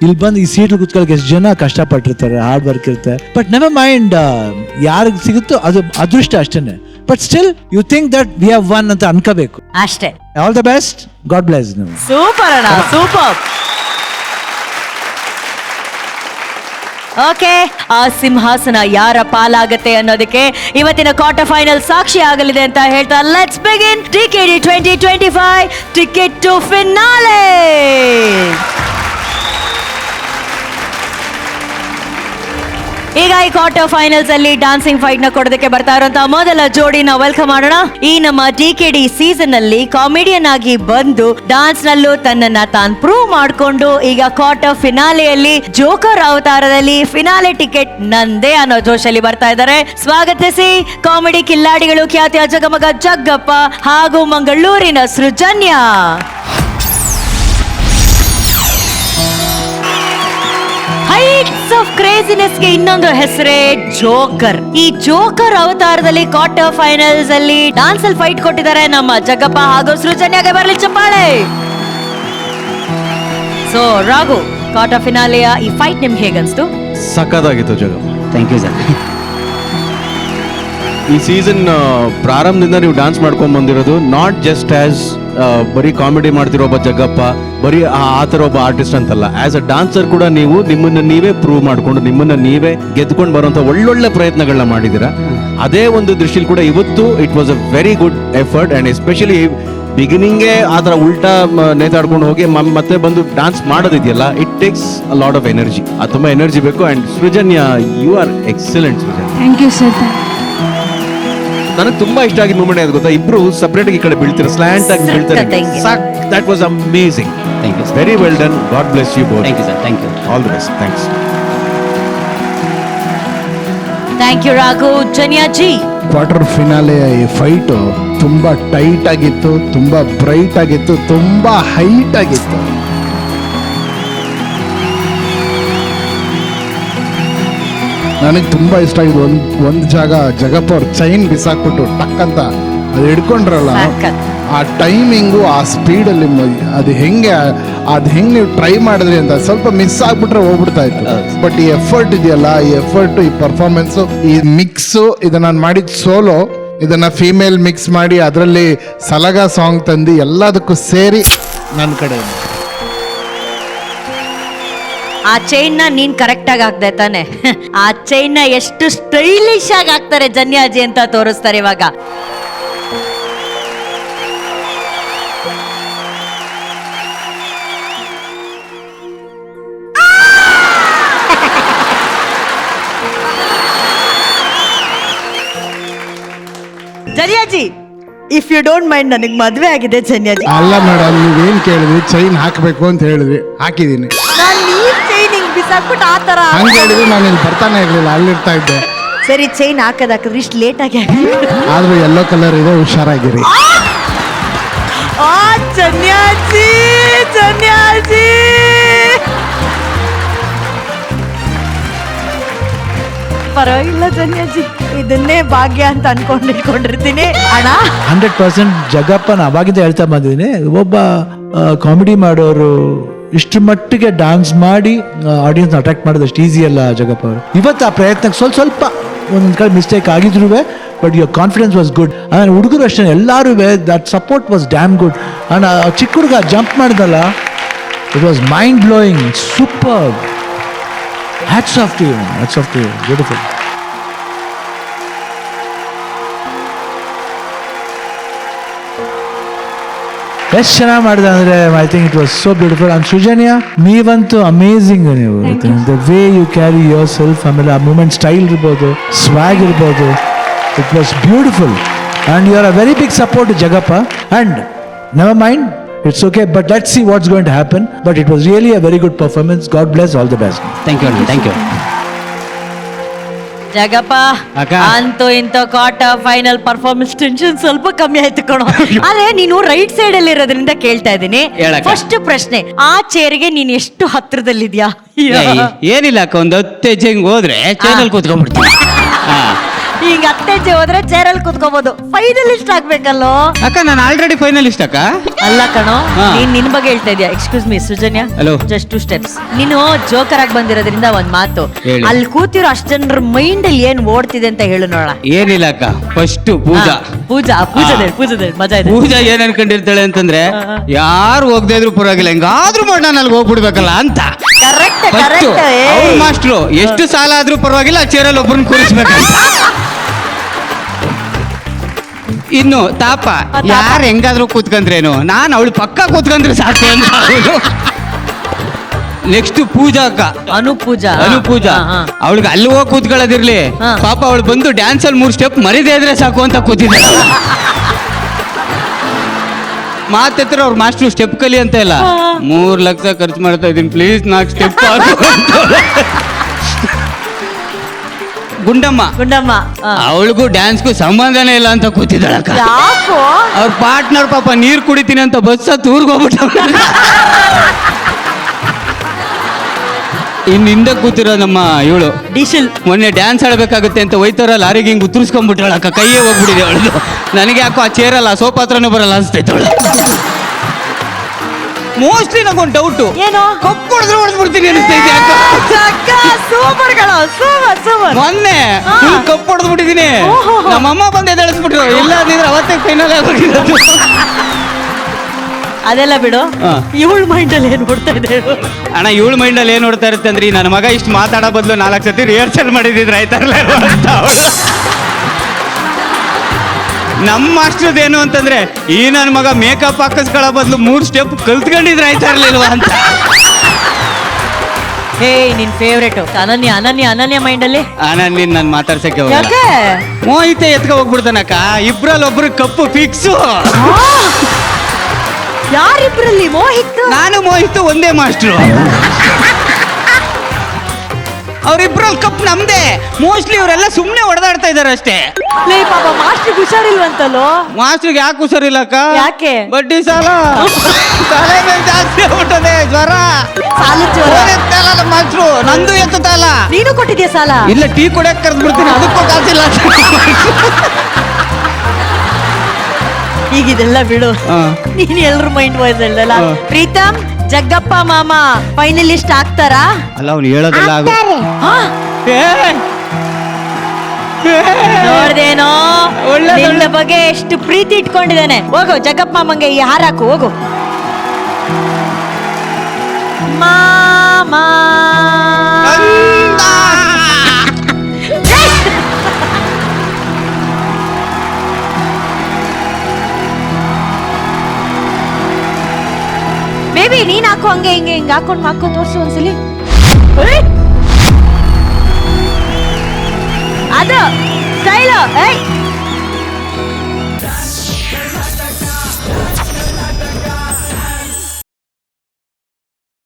ಇಲ್ಲಿ ಬಂದು ಈ ಸೀಟ್ ಕೂತ್ಕೊಳ್ಳೋಕೆ ಎಷ್ಟು ಜನ ಕಷ್ಟಪಟ್ಟಿರ್ತಾರೆ, ಹಾರ್ಡ್ ವರ್ಕ್ ಇರುತ್ತೆ. ಬಟ್ ನೆವರ್ ಮೈಂಡ್, ಯಾರಿಗೆ ಸಿಗುತ್ತೋ ಅದು ಅದೃಷ್ಟ ಅಷ್ಟೇನೆ. But still you think that we have one ಅಂತ ಅನ್ಕೋಬೇಕು ಅಷ್ಟೇ. All the best, God bless ನೀವು. ಸೂಪರ್ ಅಣ್ಣ, ಸೂಪರ್. ಓಕೆ, ಆ ಸಿಂಹಾಸನ ಯಾರ ಪಾಲಾಗತ್ತೆ ಅನ್ನೋದಕ್ಕೆ ಇವತ್ತಿನ ಕ್ವಾರ್ಟರ್ ಫೈನಲ್ ಸಾಕ್ಷಿ ಆಗಲಿದೆ ಅಂತ ಹೇಳ್ತಾ let's begin TKD 2025 ticket to finale. ಈಗ ಈ ಕ್ವಾರ್ಟರ್ ಫೈನಲ್ಸ್ ಅಲ್ಲಿ ಡಾನ್ಸಿಂಗ್ ಫೈಟ್ ನ ಕೊಡೋದಕ್ಕೆ ಬರ್ತಾ ಇರುವಂತಹ ಮೊದಲ ಜೋಡಿನ ವೆಲ್ಕಮ್ ಮಾಡೋಣ. ಈ ನಮ್ಮ ಟಿಕೆಡಿ ಸೀಸನ್ ಅಲ್ಲಿ ಕಾಮಿಡಿಯನ್ ಆಗಿ ಬಂದು ಡಾನ್ಸ್ ನಲ್ಲೂ ತನ್ನನ್ನ ತಾನು ಪ್ರೂವ್ ಮಾಡ್ಕೊಂಡು ಈಗ ಕ್ವಾರ್ಟರ್ ಫಿನಾಲೆಯಲ್ಲಿ ಜೋಕರ್ ಅವತಾರದಲ್ಲಿ ಫಿನಾಲೆ ಟಿಕೆಟ್ ನಂದೇ ಅನ್ನೋ ಜೋಶಲ್ಲಿ ಬರ್ತಾ ಇದ್ದಾರೆ. ಸ್ವಾಗತಿಸಿ ಕಾಮಿಡಿ ಕಿಲ್ಲಾಡಿಗಳು ಖ್ಯಾತಿಯ ಜಗಮಗ ಜಗ್ಗಪ್ಪ ಹಾಗೂ ಮಂಗಳೂರಿನ ಸೃಜನ್ಯ. ಹೈಟ್ಸ್ ಆಫ್ ಕ್ರೇಜಿನೆಸ್ ಗೆ ಇನ್ನೊಂದು ಹೆಸರೇ ಜೋಕರ್. ಈ ಜೋಕರ್ ಅವತಾರದಲ್ಲಿ ಕ್ವಾರ್ಟರ್ ಫೈನಲ್ಸ್ ಅಲ್ಲಿ ಡಾನ್ಸ್ ಅಲ್ಲಿ ಫೈಟ್ ಕೊಟ್ಟಿದ್ದಾರೆ ನಮ್ಮ ಜಗ್ಗಪ್ಪ ಹಾಗೂ ಸೃಜನ್ಯಾಗೆ ಬರಲಿ ಚಪ್ಪಾಳೆ. ಸೊ ರಾಘು, ಕ್ವಾರ್ಟರ್ ಫಿನಾಲೆಯ ಈ ಫೈಟ್ ನಿಮ್ಗೆ ಹೇಗನ್ಸ್ತು? ಸಖತ್ತಾಗಿತ್ತು ಜಗಪ್ಪ. Thank you sir. ಈ ಸೀಸನ್ ಪ್ರಾರಂಭದಿಂದ ನೀವು ಡಾನ್ಸ್ ಮಾಡ್ಕೊಂಡ್ ಬಂದಿರೋದು ನಾಟ್ ಜಸ್ಟ್ ಆಸ್ ಬರೀ ಕಾಮಿಡಿ ಮಾಡ್ತಿರೋ ಒಬ್ಬ ಜಗ್ಗಪ್ಪ, ಬರೀ ಆ ಥರ ಒಬ್ಬ ಆರ್ಟಿಸ್ಟ್ ಅಂತಲ್ಲ, ಆಸ್ ಅ ಡಾನ್ಸರ್ ಕೂಡ ನೀವು ನಿಮ್ಮನ್ನ ನೀವೇ ಪ್ರೂವ್ ಮಾಡ್ಕೊಂಡು ನಿಮ್ಮನ್ನ ನೀವೇ ಗೆದ್ಕೊಂಡು ಬರುವಂತ ಒಳ್ಳೊಳ್ಳೆ ಪ್ರಯತ್ನಗಳನ್ನ ಮಾಡಿದ್ದೀರಾ. ಅದೇ ಒಂದು ದೃಷ್ಟಿಲಿ ಕೂಡ ಇವತ್ತು it was a very good effort. And especially ಬಿಗಿನಿಂಗೇ ಆ ಥರ ಉಲ್ಟಾ ನೇತಾಡ್ಕೊಂಡು ಹೋಗಿ ಮತ್ತೆ ಬಂದು ಡಾನ್ಸ್ ಮಾಡೋದಿದೆಯಲ್ಲ, it takes a lot of energy. ಅದು ತುಂಬ ಎನರ್ಜಿ ಬೇಕು. And Srujanya, you are excellent Srujanya. Thank you sir. ನನಗೆ ತುಂಬಾ ಇಷ್ಟ ಆಗಿದ್ದ ಮೂಮೆಂಟ್ ಯಾವ್ದು ಗೊತ್ತಾ? ಇಬ್ರು ಸಪರೇಟ್ ಆಗಿ ಈ ಕಡೆ ಬೀಳ್ತಾರೆ, ಸ್ಲ್ಯಾಂಟ್ ಆಗಿ ಬೀಳ್ತಾರೆ. That was amazing. Thank you. Very well done. God bless you both. Thank you sir. Thank you. All the best. Thanks. Thank you Raghu. Janya ji, quarter ಫಿನಾಲೆಯ ಈ ಫೈಟು ತುಂಬಾ ಟೈಟ್ ಆಗಿತ್ತು, ತುಂಬಾ ಬ್ರೈಟ್ ಆಗಿತ್ತು, ತುಂಬಾ ಹೈಟ್ ಆಗಿತ್ತು. ನನಗೆ ತುಂಬಾ ಇಷ್ಟ ಆಗಿದೆ. ಒಂದು ಜಾಗ ಜಗಪ್ಪ ಅವ್ರ ಚೈನ್ ಬಿಸಾಕ್ಬಿಟ್ಟು ಟಕ್ ಅಂತ ಅದು ಹಿಡ್ಕೊಂಡ್ರಲ್ಲ, ಆ ಟೈಮಿಂಗು, ಆ ಸ್ಪೀಡಲ್ಲಿ ಅದು ಹೆಂಗೆ ನೀವು ಟ್ರೈ ಮಾಡಿದ್ರಿ ಅಂತ ಸ್ವಲ್ಪ ಮಿಸ್ ಆಗ್ಬಿಟ್ರೆ ಹೋಗ್ಬಿಡ್ತಾ ಇತ್ತು. ಬಟ್ ಈ ಎಫರ್ಟ್ ಇದೆಯಲ್ಲ, ಈ ಎಫರ್ಟ್, ಈ ಪರ್ಫಾರ್ಮೆನ್ಸು, ಈ ಮಿಕ್ಸು, ಇದು ನಾನು ಮಾಡಿದ ಸೋಲೋ, ಇದನ್ನ ಫೀಮೇಲ್ ಮಿಕ್ಸ್ ಮಾಡಿ ಅದರಲ್ಲಿ ಸಲಗ ಸಾಂಗ್ ತಂದು ಎಲ್ಲದಕ್ಕೂ ಸೇರಿ ನನ್ನ ಕಡೆ ಆ ಚೈನ್ ನ ನೀನ್ ಕರೆಕ್ಟ್ ಆಗಿ ಹಾಕ್ದೆ ತಾನೆ? ಆ ಚೈನ್ ನ ಎಷ್ಟು ಸ್ಟೈಲಿಶ್ ಆಗಿ ಹಾಕ್ತಾರೆ ಜನ್ಯಾಜಿ ಅಂತ ತೋರಿಸ್ತಾರೆ ಇವಾಗ. Janyaji, if you don't mind, ನನಗೆ ಮದ್ವೆ ಆಗಿದೆ ಜನ್ಯಾಜಿ. ಅಲ್ಲ ಮೇಡಮ್, ನೀವೇನ್ ಕೇಳಿದ್ರಿ? ಚೈನ್ ಹಾಕಬೇಕು ಅಂತ ಹೇಳಿದ್ರಿ, ಹಾಕಿದೀನಿ. ನಾನು ಈ ಚೈನ್ ಹಿಂಗ್ ಬಿಸಾಕ್ಬಿಟ್ಟು ಆ ತರ ಹಂಗೆ ಹೇಳಿದ್ರೆ ನಾನು ಇಲ್ಲಿ ಬರ್ತಾನೆ ಇರ್ಲಿಲ್ಲ, ಅಲ್ಲಿರ್ತಾ ಇದ್ದೆ. ಸರಿ, ಚೈನ್ ಹಾಕಿದ್ರೆ ಇಷ್ಟು ಲೇಟ್ ಆಗಿ ಆದ್ರೂ ಯೆಲ್ಲೋ ಕಲರ್ ಇದೆ, ಹುಷಾರಾಗಿರಿ. ಜನ್ಯಾಜಿ, ಜನ್ಯಾಜಿ ಪರವಾಗಿಲ್ಲ ಜನ್ಯಾಜಿ, ಇದನ್ನೇ ಭಾಗ್ಯ ಅಂತ ಅನ್ಕೊಂಡಿರ್ತೀನಿ ಅಣ್ಣ. 100% ಜಗಪ್ಪನ ಅವಾಗಿಂದ ಹೇಳ್ತಾ ಬಂದಿದ್ದೀನಿ. ಒಬ್ಬ ಕಾಮಿಡಿ ಮಾಡೋರು ಇಷ್ಟು ಮಟ್ಟಿಗೆ ಡಾನ್ಸ್ ಮಾಡಿ ಆಡಿಯನ್ಸ್ ಅಟ್ರಾಕ್ಟ್ ಮಾಡೋದು ಅಷ್ಟು ಈಸಿ ಅಲ್ಲ ಜಗಪ್ಪ ಅವರು. ಇವತ್ತು ಆ ಪ್ರಯತ್ನಕ್ಕೆ ಸ್ವಲ್ಪ ಒಂದೊಂದು ಕಡೆ ಮಿಸ್ಟೇಕ್ ಆಗಿದ್ರು, but your confidence was good. ಆಮೇಲೆ ಹುಡುಗರು ಅಷ್ಟೇ ಎಲ್ಲರೂ that support was damn good. And ಚಿಕ್ಕ ಹುಡುಗ ಜಂಪ್ ಮಾಡಿದಲ್ಲ, it was mind blowing, super. Hats off to you, hats off to you, beautiful. ಎಷ್ಟು ಚೆನ್ನಾಗಿ ಮಾಡಿದೆ ಅಂದರೆ I think it was so beautiful. And Srujanya, ನೀವಂತೂ ಅಮೇಝಿಂಗ್. ನೀವು the way you carry yourself, ಆಮೇಲೆ ಆ ಮೂಮೆಂಟ್ ಸ್ಟೈಲ್ ಇರ್ಬೋದು, ಸ್ವ್ಯಾಗ್ ಇರ್ಬೋದು, it was beautiful. And you are a very big support to Jagappa. And never mind, it's okay, but let's see what's going to happen. But it was really a very good performance. God bless, all the best. Thank you. Thank you. Jagappa, ಅಕ್ಕ. ಅಂತೂ ಇಂತ quarter final performance tension ಸ್ವಲ್ಪ ಕಮ್ಮಿ ಆಯ್ತು ಕಣೋ. ಆದ್ರೆ ನೀನು right side ಅಲ್ಲಿ ಇರೋದ್ರಿಂದ ಕೇಳ್ತಾ ಇದ್ದೀನಿ. ಹೇಳಕ್ಕ. ಫಸ್ಟ್ ಪ್ರಶ್ನೆ, ಆ ಚೇರ್ಗೆ ನೀನ್ ಎಷ್ಟು ಹತ್ರದಲ್ಲಿದ್ಯಾ? ಏನಿಲ್ಲ ಅಕ್ಕ, ಒಂದು 10 ಹೆಜ್ಜೆ ಹಿಂಗ್ ಹೋದ್ರೆ ಚೈನಲ್ಲಿ ಕೂತ್ಕೊಂಡ್ಬಿಡ್ತೀನಿ. ಈಗ ಅತ್ತೆಚ್ಚೆ ಹೋದ್ರೆ ಚೇರಲ್ಲಿ ಕುತ್ಕೋಬಹುದು. ಫೈನಲಿಸ್ಟ್ ಆಗ್ಬೇಕಲ್ಲೋ. ಅಕ್ಕ ನಾನು ಆಲ್ರೆಡಿ ಫೈನಲಿಸ್ಟ್ ಅಕ್ಕ. ಅಲ್ಲ ಕಣೋ, ಹಾ. ನೀನ್ ನಿನ್ ಬಗ್ಗೆ ಹೇಳ್ತಾ ಇದೀಯ. Excuse me Sujanya, Hello. Just 2 steps. ನೀನು ಜೋಕರ್ ಆಗಿ ಬಂದಿರೋದ್ರಿಂದ ಒಂದ್ ಮಾತು, ಹೇಳಿ. ಅಲ್ಲಿ ಕೂತಿರೋ ಅಷ್ಟ್ ಜನರ ಮೈಂಡ್ ಅಲ್ಲಿ ಏನ್ ಓಡ್ತಿದೆ ಅಂತ ಹೇಳು ನೋಡ. ಏನಿಲ್ಲ ಅಕ್ಕ, ಫಸ್ಟ್ ಪೂಜಾ ಪೂಜಾದ ಮಜಾ ಇದೆ. ಪೂಜಾ ಏನ್ ಅನ್ಕೊಂಡಿರ್ತಾಳೆ ಅಂತಂದ್ರೆ ಯಾರು ಹೋಗದೆ ಇದ್ರು ಪರವಾಗಿಲ್ಲ, ಹೆಂಗಾದ್ರೂ ಮಾಡಿ ನಾನು ಅಲ್ಲಿ ಹೋಗ್ಬಿಡ್ಬೇಕಲ್ಲ ಅಂತ. Correct first correct. ಅವ್ರ ಮಾಸ್ಟ್ರು ಎಷ್ಟು ಸಾಲ ಆದ್ರೂ ಪರವಾಗಿಲ್ಲ ಚೇರಲ್ಲಿ ಒಬ್ಬರನ್ನ ಕೂರಿಸ್ಬೇಕಂತ. ಇನ್ನು ತಾಪ ಯಾರು ಹೆಂಗಾದ್ರೂ ಕೂತ್ಕಂದ್ರೇನು, ನಾನು ಅವಳು ಪಕ್ಕ ಕೂತ್ಕಂದ್ರೆ ಸಾಕು ಅಂತ ಅವಳು. ನೆಕ್ಸ್ಟ್ ಪೂಜಾ ಅಕ್ಕ, ಅನುಪೂಜಾ ಅವಳಿಗೆ ಅಲ್ಲಿ ಹೋಗಿ ಕೂತ್ಕೊಳ್ಳೋದಿರ್ಲಿ, ಹಾ. ಪಾಪ ಅವಳು ಬಂದು ಡ್ಯಾನ್ಸ್ ಅಲ್ಲಿ 3 ಸ್ಟೆಪ್ ಮರಿದೇ ಇದ್ರೆ ಸಾಕು ಅಂತ ಕೂತಿದ್ದಾಳೆ. ಮಾತ್ರ ಅವ್ರ ಮಾಸ್ಟರ್ ಸ್ಟೆಪ್ ಕಲಿ ಅಂತ ಇಲ್ಲ, 3 ಲಕ್ಷ ಖರ್ಚು ಮಾಡ್ತಾ ಇದೀನಿ ಪ್ಲೀಸ್ 4 ಸ್ಟೆಪ್ ಗುಂಡಮ್ಮ ಅವಳಿಗೂ ಡ್ಯಾನ್ಸ್ಗೂ ಸಂಬಂಧನೇ ಇಲ್ಲ ಅಂತ ಕೂತಿದ್ದಾಳಕ್ಕ. ಯಾಕೋ? ಅವ್ರ ಪಾರ್ಟ್ನರ್ ಪಾಪ ನೀರ್ ಕುಡಿತೀನಿ ಅಂತ ಬಸ್ ಊರ್ಗೋಗ್ಬಿಟ್ಟ. ಹಿಂದೆ ಕೂತಿರೋ ನಮ್ಮ ಇವಳು ಡೀಸೆಲ್ ಮೊನ್ನೆ ಡ್ಯಾನ್ಸ್ ಆಡ್ಬೇಕಾಗುತ್ತೆ ಅಂತ ಹೋಯ್ತಾರ ಲಾರಿಗೆ ಹಿಂಗ್ ಉತ್ತರಿಸ್ಕೊಂಡ್ಬಿಟ್ಟಾಳಕ್ಕ, ಕೈಯೇ ಹೋಗ್ಬಿಟ್ಟಿದೆ ಅವಳದು. ನನಗೆ ಯಾಕೋ ಆ ಚೇರಲ್ಲ ಸೋಫಾ ಹತ್ರನೇ ಬರಲ್ಲ ಅನ್ಸ್ತೈತೆ ಅವಳು. ಮೋಸ್ಟ್ಲಿ ನಂಗೊಂದು ಡೌಟು, ಏನು? ಕಪ್ಪು ಹೊಡೆದ್ರೆ ಹೊಡೆದ್ಬಿಡ್ತೀನಿ ಅನಿಸ್ತೈತೆ ಯಾಕ. ಸೂಪರ್ ಗಳು, ಸೂಪರ್ ಸೂಪರ್. ಮೊನ್ನೆ ಕಪ್ಪು ಹೊಡೆದ್ಬಿಟ್ಟಿದ್ದೀನಿ, ನಮ್ಮಮ್ಮ ಬಂದು ಎದ್ದೇಳಿಸ್ಬಿಟ್ರು, ಇಲ್ಲ ಅಂದಿದ್ರೆ ಅವತ್ತೇ ಫೈನಲ್ ಆಗ್ಬಿಟ್ಟಿರೋದು. ಅದೆಲ್ಲ ಬಿಡು, ಹಾ. ಇವಳ ಮೈಂಡ್ ಅಲ್ಲಿ ಏನ್ ನೋಡ್ತಾ ಇದೆ ಹೇಳು? ಅಣ್ಣ ಇವಳು ಮೈಂಡಲ್ಲಿ ಏನ್ ನೋಡ್ತಾ ಇರುತ್ತೆ ಅಂದ್ರೆ, ನನ್ನ ಮಗ ಇಷ್ಟು ಮಾತಾಡೋ ಬದಲು 4 ಸತಿ ರಿಹರ್ಸಲ್ ಮಾಡಿದಿದ್ರೆ ಆಯ್ತಾರಲ್ಲ ಅಂತ ಅವಳು. ನಮ್ಮ ಮಾಸ್ಟರ್ದೇನು ಅಂತಂದ್ರೆ, ಈ ನನ್ನ ಮಗ ಮೇಕಪ್ ಹಾಕಿಸ್ಕೊಳ್ಳೋ ಬದಲು 3 ಸ್ಟೆಪ್ ಕಲ್ತ್ಕೊಂಡಿದ್ರೆ ಆಯ್ತಾ ಇರ್ಲಿಲ್ವಾ ಅಂತ. ಹೇ ನಿನ್ ಫೇವ್ರೇಟ್ ಅನನ್ಯ ಮೈಂಡ್ ಅಲ್ಲಿ ನೀನ್ ನಾನು ಮಾತಾಡ್ಸಕ್ಕೆ ಹೋಗಲ್ಲ. ಯಾಕೆ? ಮೋಹಿತೆ ಎತ್ಕ ಹೋಗ್ಬಿಡ್ತಾನಕ್ಕ, ಇಬ್ರಲ್ಲಿ ಒಬ್ರು ಕಪ್ಪು ಫಿಕ್ಸು. ಯಾರಿಬ್ರಲ್ಲಿ? ಮೋಹಿತ್ ನಾನು ಮೋಹಿತ್ ಒಂದೇ ಮಾಸ್ಟ್ರು, ಅವ್ರಿಬ್ರಲ್ಲಿ ಕಪ್ ನಮ್ದೇ. ಮೋಸ್ಟ್ಲಿ ಇವರೆಲ್ಲ ಸುಮ್ನೆ ಹೊಡೆದಾಡ್ತಾ ಇದಾರೆ ಅಷ್ಟೇ. ಲೇ ಪಾಪ ಮಾಸ್ಟರ್ ಹುಷಾರಿಲ್ವಂತಲ್ಲೋ. ಮಾಸ್ಟ್ರಿಗೆ ಯಾಕೆ ಹುಷಾರಿಲ್ಲಕ್ಕ? ಯಾಕೆ? ಬಡ್ಡಿ ಸಾಲ, ತಲೆ ಮೇಲೆ ಜಾಸ್ತಿ ಆಗ್ಬಿಟ್ಟದೆ, ಜ್ವರ. ಸಾಲ ಜ್ವರ? ಮಾಸ್ಟ್ರು ನಂದು ಎತ್ತಲ್ಲ. ನೀನು ಕೊಟ್ಟಿದ್ಯಾ ಸಾಲ? ಇಲ್ಲ, ಟೀ ಕೊಡಕ್ ಕರೆದು ಬಿಡ್ತೀನಿ, ಅದಕ್ಕೂ ಕಾಸಿಲ್ಲ. ಈಗ ಇದೆಲ್ಲ ಬಿಡು, ಹಾ. ನೀನ್ ಎಲ್ರ ಮೈಂಡ್ ವಾಯ್ಸ್ ಹೇಳ್ದಲ್ಲ. ಹಾ. ಪ್ರೀತಮ್, ಜಗ್ಗಪ್ಪ ಮಾಮ ಫೈನಲಿಸ್ಟ್ ಆಗ್ತಾರಾ? ಅಲ್ಲ ಅವ್ನು ಹೇಳೋದೆಲ್ಲ ಹಾ? ನೋಡ್ದೇನೋ ಒಳ್ಳೆ ನಿನ್ನ ಬಗ್ಗೆ ಎಷ್ಟು ಪ್ರೀತಿ ಇಟ್ಕೊಂಡಿದ್ದಾನೆ. ಹೋಗು ಜಗ್ಗಪ್ಪ ಮಾಮಂಗೆ ಈ ಹಾರ ಹಾಕು, ಹೋಗು. ಮಾಮಾ ಬೇಬಿ ನೀನ್ ಹಾಕು, ಹಂಗೆ ಹಿಂಗೆ ಹಿಂಗೆ ಹಾಕೊಂಡು ತೋರ್ಸು ಒಂದ್ಸಲಿ. ಅದು ಸ್ಟೈಲ್.